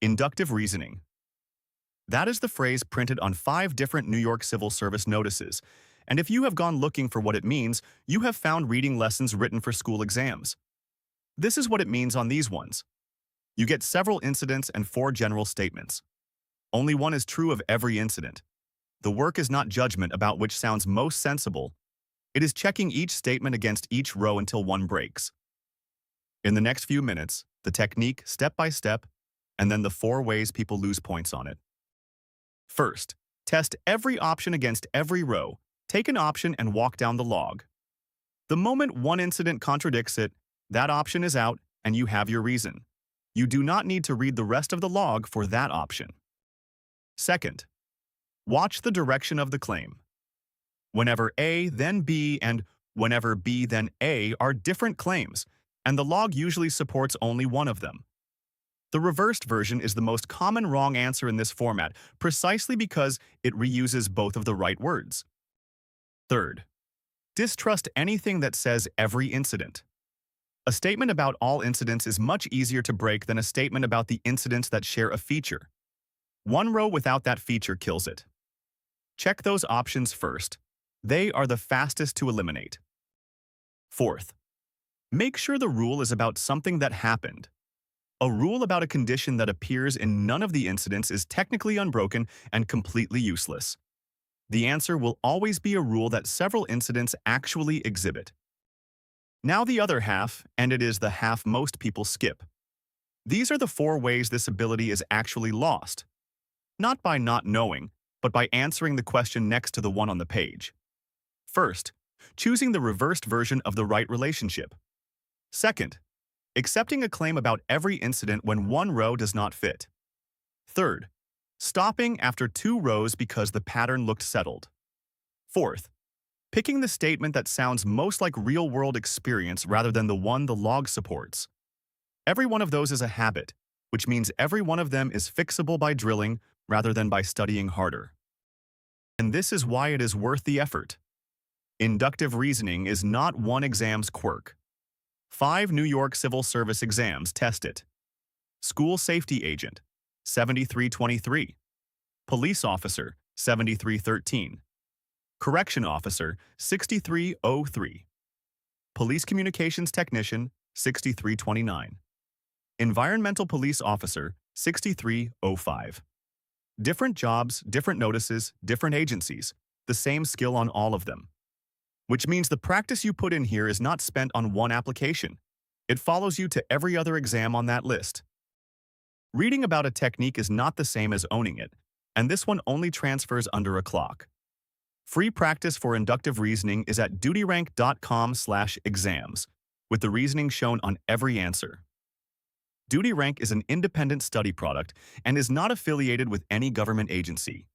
Inductive reasoning. That is the phrase printed on 5 different New York civil service notices, and if you have gone looking for what it means, you have found reading lessons written for school exams. This is what it means on these ones. You get several incidents and 4 general statements. Only one is true of every incident. The work is not judgment about which sounds most sensible. It is checking each statement against each row until one breaks. In the next few minutes, the technique step by step, and then the 4 ways people lose points on it. First, test every option against every row. Take an option and walk down the log. The moment one incident contradicts it, that option is out and you have your reason. You do not need to read the rest of the log for that option. Second, watch the direction of the claim. Whenever A, then B, and whenever B, then A are different claims, and the log usually supports only one of them. The reversed version is the most common wrong answer in this format, precisely because it reuses both of the right words. Third, distrust anything that says every incident. A statement about all incidents is much easier to break than a statement about the incidents that share a feature. One row without that feature kills it. Check those options first. They are the fastest to eliminate. Fourth, make sure the rule is about something that happened. A rule about a condition that appears in none of the incidents is technically unbroken and completely useless. The answer will always be a rule that several incidents actually exhibit. Now the other half, and it is the half most people skip. These are the 4 ways this ability is actually lost. Not by not knowing, but by answering the question next to the one on the page. First, choosing the reversed version of the right relationship. Second, accepting a claim about every incident when one row does not fit. Third, stopping after 2 rows because the pattern looked settled. Fourth, picking the statement that sounds most like real-world experience rather than the one the log supports. Every one of those is a habit, which means every one of them is fixable by drilling rather than by studying harder. And this is why it is worth the effort. Inductive reasoning is not one exam's quirk. 5 New York civil service exams test it. School safety agent, 7323. Police officer, 7313. Correction officer, 6303. Police communications technician, 6329. Environmental police officer, 6305. Different jobs, different notices, different agencies, the same skill on all of them. Which means the practice you put in here is not spent on one application. It follows you to every other exam on that list. Reading about a technique is not the same as owning it, and this one only transfers under a clock. Free practice for inductive reasoning is at dutyrank.com/exams, with the reasoning shown on every answer. DutyRank is an independent study product and is not affiliated with any government agency.